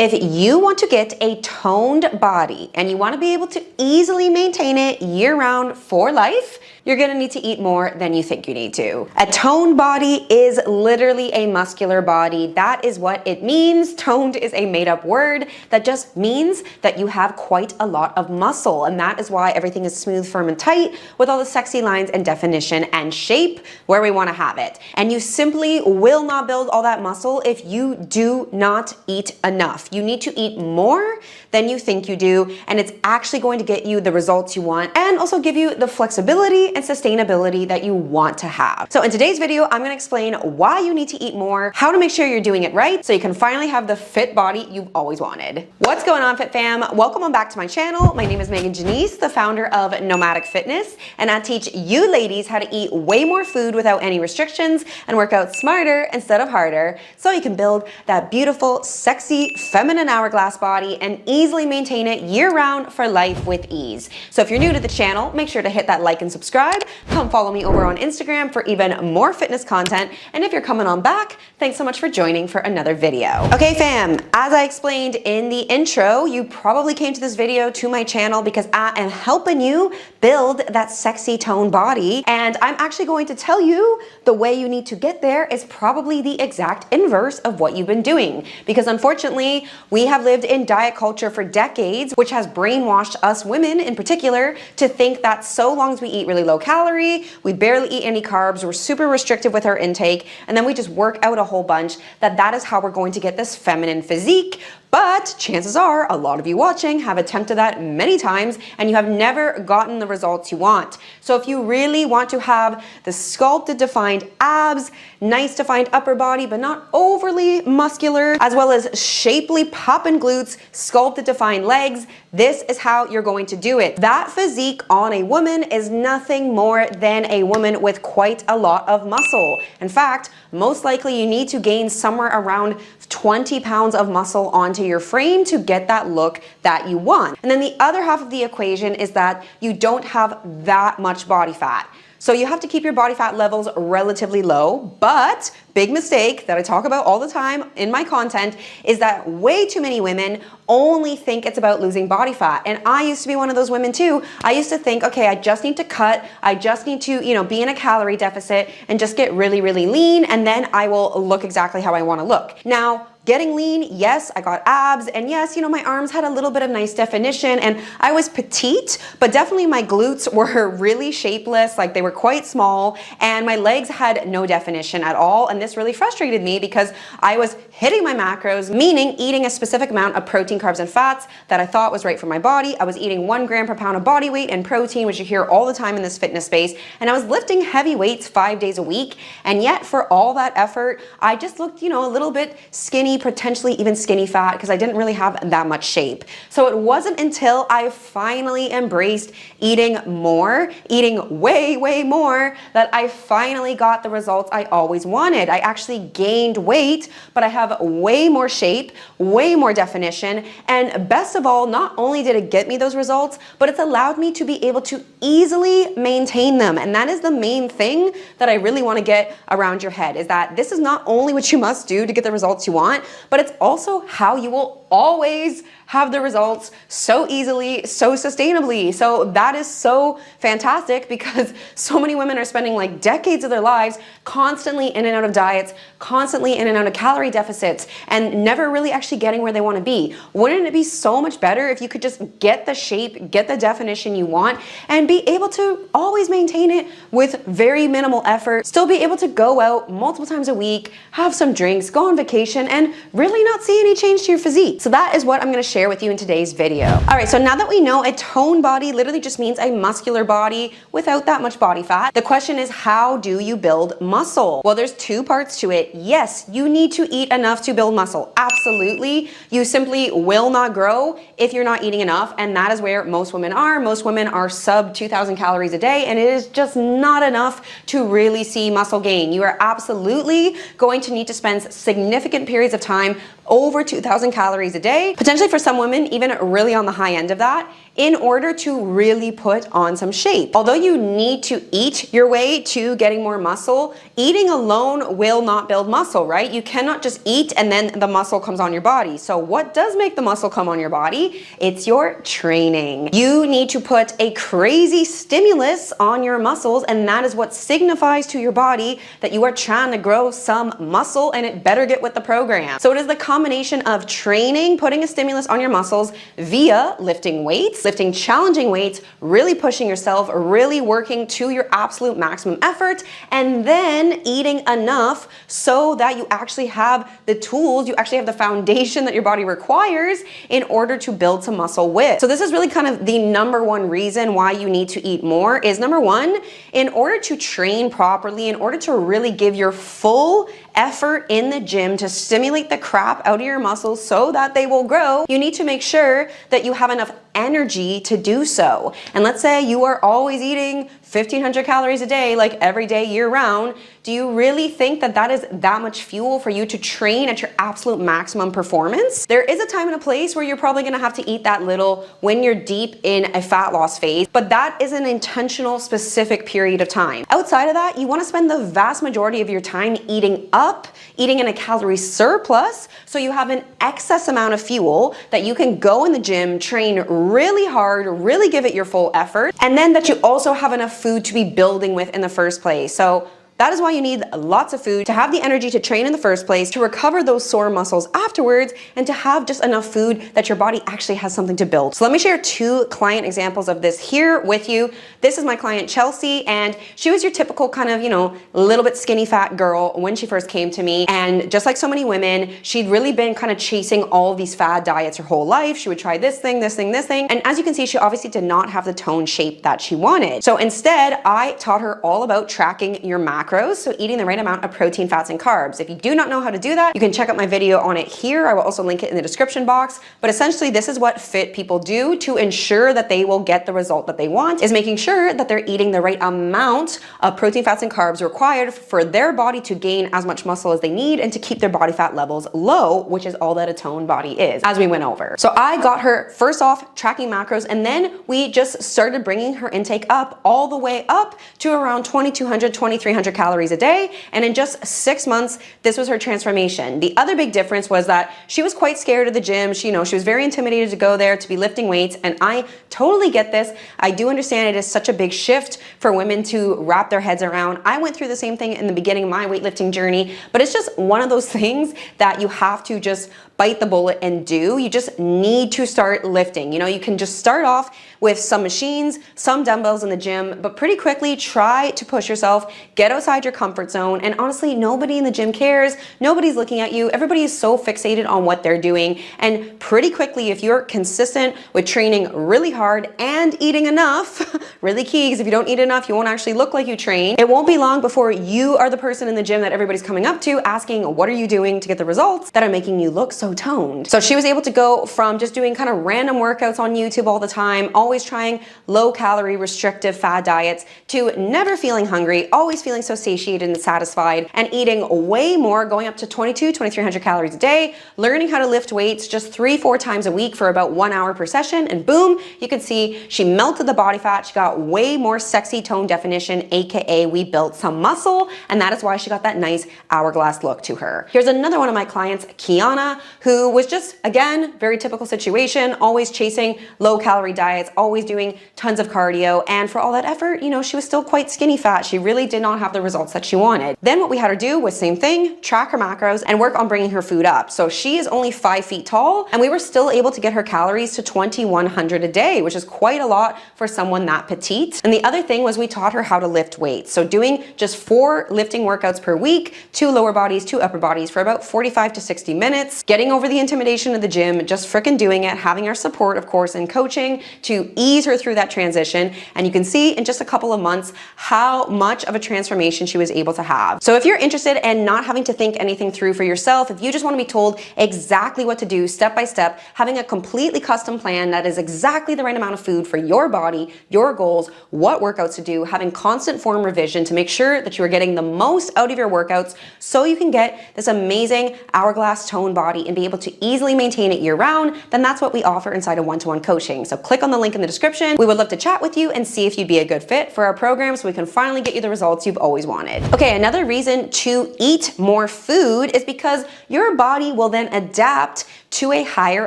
If you want to get a toned body and you want to be able to easily maintain it year-round for life, you're gonna need to eat more than you think you need to. A toned body is literally a muscular body. That is what it means. Toned is a made-up word that just means that you have quite a lot of muscle, and that is why everything is smooth, firm, and tight with all the sexy lines and definition and shape where we wanna have it. And you simply will not build all that muscle if you do not eat enough. You need to eat more than you think you do, and it's actually going to get you the results you want and also give you the flexibility and sustainability that you want to have. So in today's video, I'm gonna explain why you need to eat more, how to make sure you're doing it right so you can finally have the fit body you've always wanted. What's going on, Fit Fam? Welcome on back to my channel. My name is Megan Janice, the founder of Nomadic Fitness, and I teach you ladies how to eat way more food without any restrictions and work out smarter instead of harder so you can build that beautiful, sexy, feminine hourglass body and easily maintain it year-round for life with ease. So if you're new to the channel, make sure to hit that like and subscribe. Come follow me over on Instagram for even more fitness content. And if you're coming on back, thanks so much for joining for another video. Okay fam, as I explained in the intro, you probably came to this video to my channel because I am helping you build that sexy toned body. And I'm actually going to tell you the way you need to get there is probably the exact inverse of what you've been doing. Because unfortunately, we have lived in diet culture for decades, which has brainwashed us women in particular to think that so long as we eat really low calorie, we barely eat any carbs, we're super restrictive with our intake, and then we just work out a whole bunch, that is how we're going to get this feminine physique. But chances are a lot of you watching have attempted that many times and you have never gotten the results you want. So if you really want to have the sculpted, defined abs, nice defined upper body, but not overly muscular, as well as shapely poppin' glutes, sculpted, defined legs, this is how you're going to do it. That physique on a woman is nothing more than a woman with quite a lot of muscle. In fact, most likely you need to gain somewhere around 20 pounds of muscle onto your frame to get that look that you want. And then the other half of the equation is that you don't have that much body fat. So you have to keep your body fat levels relatively low, but big mistake that I talk about all the time in my content is that way too many women only think it's about losing body fat. And I used to be one of those women too. I used to think, okay, I just need to cut, I just need to, be in a calorie deficit and just get really, really lean, and then I will look exactly how I want to look. Now, getting lean, yes, I got abs, and yes, my arms had a little bit of nice definition, and I was petite, but definitely my glutes were really shapeless, like they were quite small, and my legs had no definition at all, and this really frustrated me because I was hitting my macros, meaning eating a specific amount of protein, carbs, and fats that I thought was right for my body. I was eating 1 gram per pound of body weight and protein, which you hear all the time in this fitness space, and I was lifting heavy weights 5 days a week, and yet for all that effort, I just looked, a little bit skinny, potentially even skinny fat, because I didn't really have that much shape. So it wasn't until I finally embraced eating more, eating way, way more, that I finally got the results I always wanted. I actually gained weight, but I have way more shape, way more definition, and best of all, not only did it get me those results, but it's allowed me to be able to easily maintain them. And that is the main thing that I really want to get around your head, is that this is not only what you must do to get the results you want, but it's also how you will always have the results so easily, so sustainably. So that is so fantastic because so many women are spending like decades of their lives constantly in and out of diets, constantly in and out of calorie deficits, and never really actually getting where they want to be. Wouldn't it be so much better if you could just get the shape, get the definition you want, and be able to always maintain it with very minimal effort, still be able to go out multiple times a week, have some drinks, go on vacation, and really not see any change to your physique? So that is what I'm going to share with you in today's video. All right, so now that we know a toned body literally just means a muscular body without that much body fat, the question is, how do you build muscle? Well, there's 2 parts to it. Yes, you need to eat enough to build muscle. Absolutely. You simply will not grow if you're not eating enough, and that is where most women are. Most women are sub 2,000 calories a day, and it is just not enough to really see muscle gain. You are absolutely going to need to spend significant periods of time over 2,000 calories a day, potentially for some women, even really on the high end of that, in order to really put on some shape. Although you need to eat your way to getting more muscle, eating alone will not build muscle, right? You cannot just eat and then the muscle comes on your body. So what does make the muscle come on your body? It's your training. You need to put a crazy stimulus on your muscles, and that is what signifies to your body that you are trying to grow some muscle, and it better get with the program. So it is the combination of training, putting a stimulus on your muscles via lifting weights, lifting challenging weights, really pushing yourself, really working to your absolute maximum effort, and then eating enough so that you actually have the tools, you actually have the foundation that your body requires in order to build some muscle with. So this is really kind of the number one reason why you need to eat more is number one, in order to train properly, in order to really give your full effort in the gym to stimulate the crap out of your muscles so that they will grow, you need to make sure that you have enough energy to do so. And let's say you are always eating 1,500 calories a day, like every day year round. Do you really think that that is that much fuel for you to train at your absolute maximum performance? There is a time and a place where you're probably gonna have to eat that little when you're deep in a fat loss phase, but that is an intentional, specific period of time. Outside of that, you wanna spend the vast majority of your time eating up, eating in a calorie surplus, so you have an excess amount of fuel that you can go in the gym, train really hard, really give it your full effort, and then that you also have enough food to be building with in the first place. So that is why you need lots of food to have the energy to train in the first place, to recover those sore muscles afterwards, and to have just enough food that your body actually has something to build. So let me share 2 client examples of this here with you. This is my client Chelsea, and she was your typical kind of, a little bit skinny fat girl when she first came to me. And just like so many women, she'd really been kind of chasing all of these fad diets her whole life. She would try this thing, this thing, this thing. And as you can see, she obviously did not have the tone shape that she wanted. So instead, I taught her all about tracking your macros. So eating the right amount of protein, fats, and carbs. If you do not know how to do that, you can check out my video on it here. I will also link it in the description box. But essentially, this is what fit people do to ensure that they will get the result that they want, is making sure that they're eating the right amount of protein, fats, and carbs required for their body to gain as much muscle as they need and to keep their body fat levels low, which is all that a toned body is, as we went over. So I got her first off tracking macros, and then we just started bringing her intake up all the way up to around 2,200, 2,300 calories a day. And in just 6 months, this was her transformation. The other big difference was that she was quite scared of the gym. She was very intimidated to go there, to be lifting weights. And I totally get this. I do understand it is such a big shift for women to wrap their heads around. I went through the same thing in the beginning of my weightlifting journey, but it's just one of those things that you have to just bite the bullet and do. You just need to start lifting. You can just start off with some machines, some dumbbells in the gym, but pretty quickly try to push yourself, get outside your comfort zone. And honestly, nobody in the gym cares. Nobody's looking at you. Everybody is so fixated on what they're doing. And pretty quickly, if you're consistent with training really hard and eating enough, really key, because if you don't eat enough, you won't actually look like you train. It won't be long before you are the person in the gym that everybody's coming up to asking, what are you doing to get the results that are making you look so toned? So she was able to go from just doing kind of random workouts on YouTube all the time, always trying low calorie restrictive fad diets, to never feeling hungry, always feeling so satiated and satisfied, and eating way more, going up to 2,300 calories a day, learning how to lift weights just 3-4 times a week for about 1 hour per session. And boom, you can see she melted the body fat. She got way more sexy tone definition, AKA we built some muscle. And that is why she got that nice hourglass look to her. Here's another one of my clients, Kiana, who was just, again, very typical situation, always chasing low calorie diets, always doing tons of cardio. And for all that effort, she was still quite skinny fat. She really did not have the results that she wanted. Then what we had her do was same thing, track her macros and work on bringing her food up. So she is only 5 feet tall, and we were still able to get her calories to 2,100 a day, which is quite a lot for someone that petite. And the other thing was we taught her how to lift weights. So doing just 4 lifting workouts per week, 2 lower bodies, 2 upper bodies for about 45 to 60 minutes, getting over the intimidation of the gym, just frickin' doing it, having our support, of course, in coaching to ease her through that transition. And you can see in just a couple of months how much of a transformation she was able to have. So if you're interested in not having to think anything through for yourself, if you just want to be told exactly what to do step by step, having a completely custom plan that is exactly the right amount of food for your body, your goals, what workouts to do, having constant form revision to make sure that you are getting the most out of your workouts so you can get this amazing hourglass tone body and be able to easily maintain it year round, then that's what we offer inside of one-to-one coaching. So click on the link in the description. We would love to chat with you and see if you'd be a good fit for our program so we can finally get you the results you've always wanted. Okay, another reason to eat more food is because your body will then adapt to a higher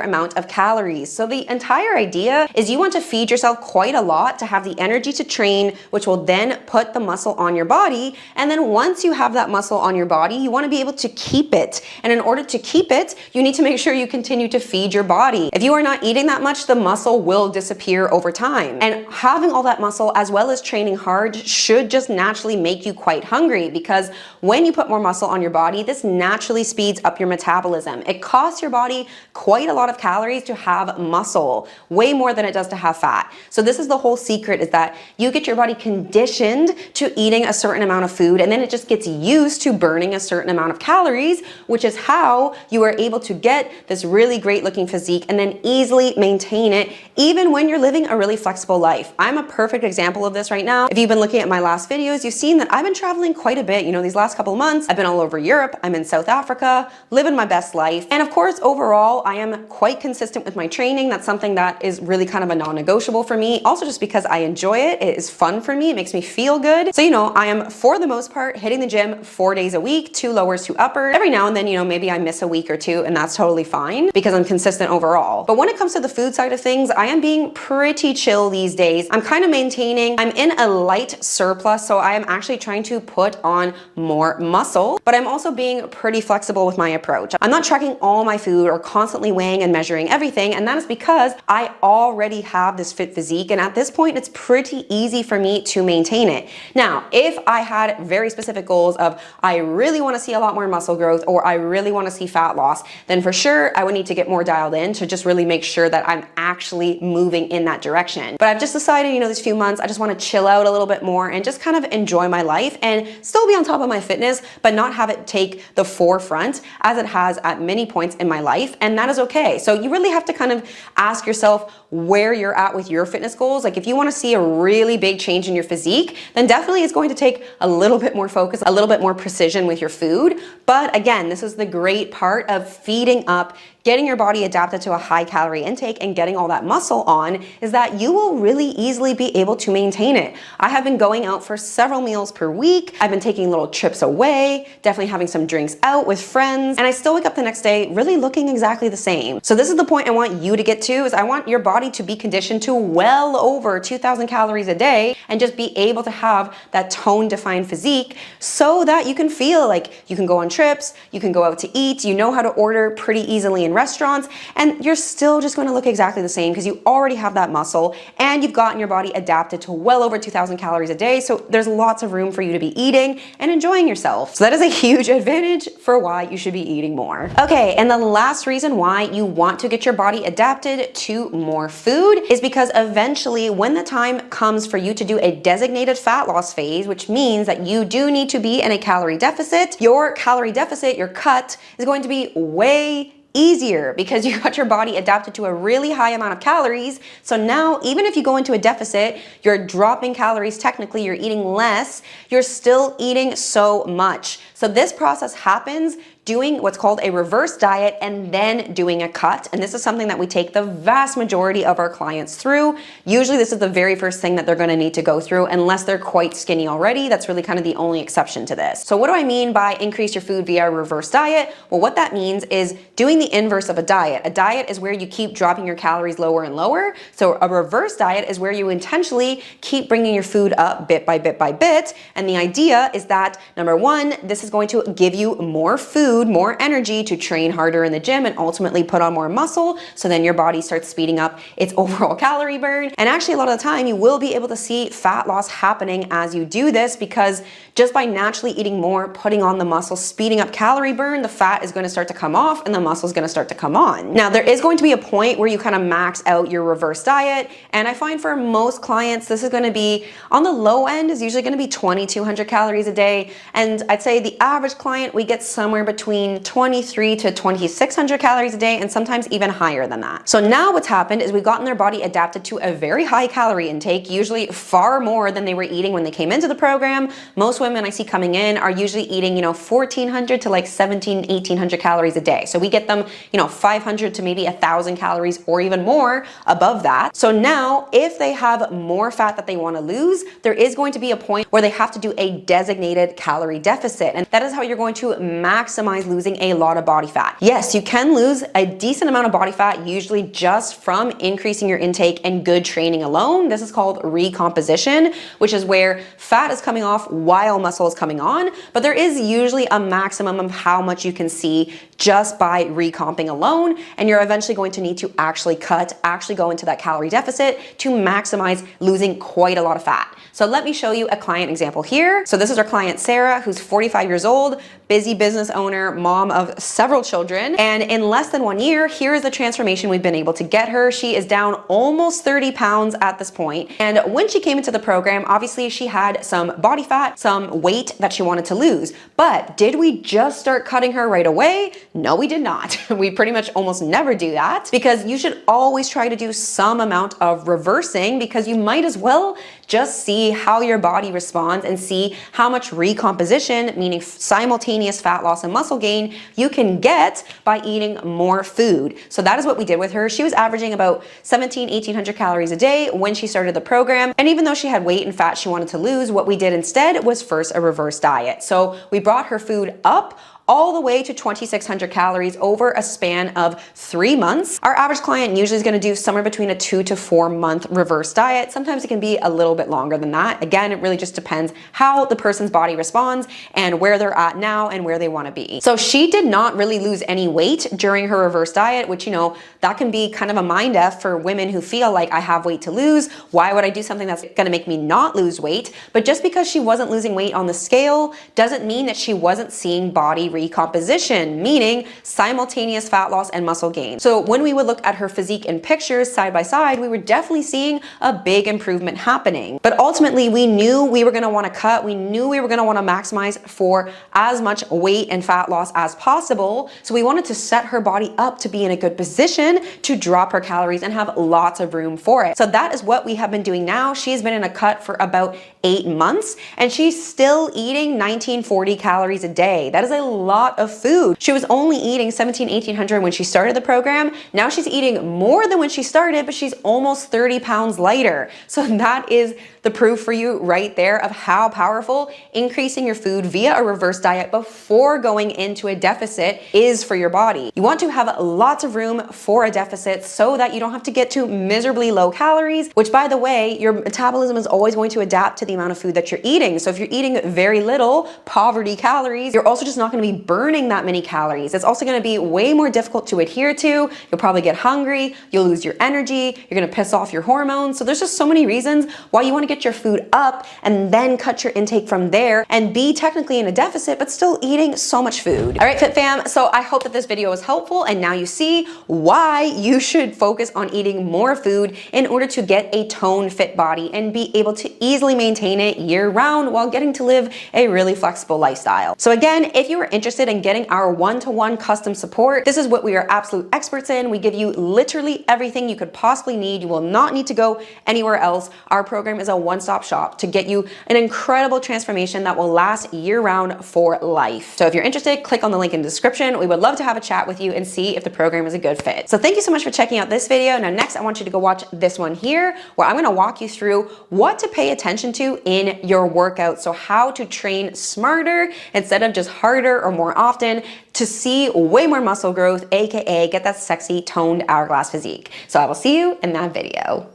amount of calories. So the entire idea is you want to feed yourself quite a lot to have the energy to train, which will then put the muscle on your body. And then once you have that muscle on your body, you want to be able to keep it. And in order to keep it, you need to make sure you continue to feed your body. If you are not eating that much, the muscle will disappear over time. And having all that muscle as well as training hard should just naturally make you quite hungry, because when you put more muscle on your body, this naturally speeds up your metabolism. It costs your body quite a lot of calories to have muscle, way more than it does to have fat. So this is the whole secret, is that you get your body conditioned to eating a certain amount of food, and then it just gets used to burning a certain amount of calories, which is how you are able to get this really great looking physique and then easily maintain it even when you're living a really flexible life. I'm a perfect example of this right now. If you've been looking at my last videos, you've seen that I've been traveling quite a bit. You know, these last couple of months, I've been all over Europe, I'm in South Africa, living my best life. And of course, overall, I am quite consistent with my training. That's something that is really kind of a non-negotiable for me. Also just because I enjoy it. It is fun for me. It makes me feel good. So, you know, I am for the most part hitting the gym 4 days a week, 2 lowers, 2 uppers. Every now and then, you know, maybe I miss a week or 2, and that's totally fine because I'm consistent overall. But when it comes to the food side of things, I am being pretty chill these days. I'm kind of maintaining, I'm in a light surplus, so I am actually trying to put on more muscle, but I'm also being pretty flexible with my approach. I'm not tracking all my food or constantly weighing and measuring everything, and that is because I already have this fit physique, and at this point it's pretty easy for me to maintain it. Now, if I had very specific goals of I really want to see a lot more muscle growth or I really want to see fat loss, then for sure I would need to get more dialed in to just really make sure that I'm actually moving in that direction. But I've just decided, you know, these few months I just want to chill out a little bit more and just kind of enjoy my life and still be on top of my fitness, but not have it take the forefront as it has at many points in my life, and that is okay. So you really have to kind of ask yourself where you're at with your fitness goals. Like if you want to see a really big change in your physique, then definitely it's going to take a little bit more focus, a little bit more precision with your food. But again, this is the great part of feeding up, getting your body adapted to a high calorie intake and getting all that muscle on, is that you will really easily be able to maintain it. I have been going out for several meals per week. I've been taking little trips away, definitely having some drinks out with friends, and I still wake up the next day really looking exactly the same. So this is the point I want you to get to, is I want your body to be conditioned to well over 2,000 calories a day and just be able to have that tone defined physique so that you can feel like you can go on trips, you can go out to eat, you know how to order pretty easily in restaurants, and you're still just going to look exactly the same because you already have that muscle and you've gotten your body adapted to well over 2,000 calories a day. So there's lots of room for you to be eating and enjoying yourself. So that is a huge advantage for why you should be eating more. Okay, and the last reason why you want to get your body adapted to more food is because eventually when the time comes for you to do a designated fat loss phase, which means that you do need to be in a calorie deficit, your calorie deficit, your cut, is going to be way easier because you got your body adapted to a really high amount of calories. So now, even if you go into a deficit, you're dropping calories, technically you're eating less, you're still eating so much. So this process happens doing what's called a reverse diet and then doing a cut. And this is something that we take the vast majority of our clients through. Usually this is the very first thing that they're gonna need to go through unless they're quite skinny already. That's really kind of the only exception to this. So what do I mean by increase your food via reverse diet? Well, what that means is doing the inverse of a diet. A diet is where you keep dropping your calories lower and lower. So a reverse diet is where you intentionally keep bringing your food up bit by bit by bit. And the idea is that, number one, this is going to give you more food, more energy to train harder in the gym and ultimately put on more muscle. So then your body starts speeding up its overall calorie burn. And actually a lot of the time you will be able to see fat loss happening as you do this, because just by naturally eating more, putting on the muscle, speeding up calorie burn, the fat is going to start to come off and the muscle is going to start to come on. Now there is going to be a point where you kind of max out your reverse diet. And I find for most clients, this is going to be on the low end, is usually going to be 2,200 calories a day. And I'd say the average client, we get somewhere between between 23 to 2600 calories a day, and sometimes even higher than that. So now what's happened is we've gotten their body adapted to a very high calorie intake, usually far more than they were eating when they came into the program. Most women I see coming in are usually eating, 1400 to like 1800 calories a day. So we get them, 500 to maybe 1000 calories or even more above that. So now if they have more fat that they want to lose, there is going to be a point where they have to do a designated calorie deficit. And that is how you're going to maximize losing a lot of body fat. Yes, you can lose a decent amount of body fat, usually just from increasing your intake and good training alone. This is called recomposition, which is where fat is coming off while muscle is coming on. But there is usually a maximum of how much you can see just by recomping alone. And you're eventually going to need to actually go into that calorie deficit to maximize losing quite a lot of fat. So let me show you a client example here. So this is our client Sarah, who's 45 years old, busy business owner, mom of several children. And in less than 1 year, here is the transformation we've been able to get her. She is down almost 30 pounds at this point. And when she came into the program, obviously she had some body fat, some weight that she wanted to lose. But did we just start cutting her right away? No, we did not. We pretty much almost never do that, because you should always try to do some amount of reversing, because you might as well just see how your body responds and see how much recomposition, meaning simultaneous fat loss and muscle gain, you can get by eating more food. So that is what we did with her. She was averaging about 1800 calories a day when she started the program. And even though she had weight and fat she wanted to lose, what we did instead was first a reverse diet. So we brought her food up all the way to 2600 calories over a span of 3 months. Our average client usually is going to do somewhere between a 2 to 4 month reverse diet. Sometimes it can be a little bit longer than that. Again, it really just depends how the person's body responds and where they're at now and where they want to be. So she did not really lose any weight during her reverse diet, which, that can be kind of a mind F for women who feel like, I have weight to lose. Why would I do something that's going to make me not lose weight? But just because she wasn't losing weight on the scale doesn't mean that she wasn't seeing body recomposition, meaning simultaneous fat loss and muscle gain. So when we would look at her physique in pictures side by side, we were definitely seeing a big improvement happening. But ultimately, we knew we were going to want to cut. We knew we were going to want to maximize for as much weight and fat loss as possible. So we wanted to set her body up to be in a good position to drop her calories and have lots of room for it. So that is what we have been doing now. She's been in a cut for about 8 months, and she's still eating 1940 calories a day. That is a lot of food. She was only eating 1800 when she started the program. Now she's eating more than when she started, but she's almost 30 pounds lighter. So that is the proof for you right there of how powerful increasing your food via a reverse diet before going into a deficit is for your body. You want to have lots of room for a deficit so that you don't have to get to miserably low calories, which, by the way, your metabolism is always going to adapt to the amount of food that you're eating. So if you're eating very little poverty calories, you're also just not going to be burning that many calories. It's also going to be way more difficult to adhere to. You'll probably get hungry, you'll lose your energy, you're going to piss off your hormones. So there's just so many reasons why you want to get your food up and then cut your intake from there and be technically in a deficit, but still eating so much food. All right, Fit Fam. So I hope that this video was helpful, and now you see why you should focus on eating more food in order to get a toned, fit body and be able to easily maintain it year round while getting to live a really flexible lifestyle. So again, if you are interested in getting our one-to-one custom support, this is what we are absolute experts in. We give you literally everything you could possibly need. You will not need to go anywhere else. Our program is a one-stop shop to get you an incredible transformation that will last year-round for life. So if you're interested, click on the link in the description. We would love to have a chat with you and see if the program is a good fit. So thank you so much for checking out this video. Now next, I want you to go watch this one here, where I'm going to walk you through what to pay attention to in your workout. So how to train smarter instead of just harder or more often to see way more muscle growth, aka get that sexy toned hourglass physique. So I will see you in that video.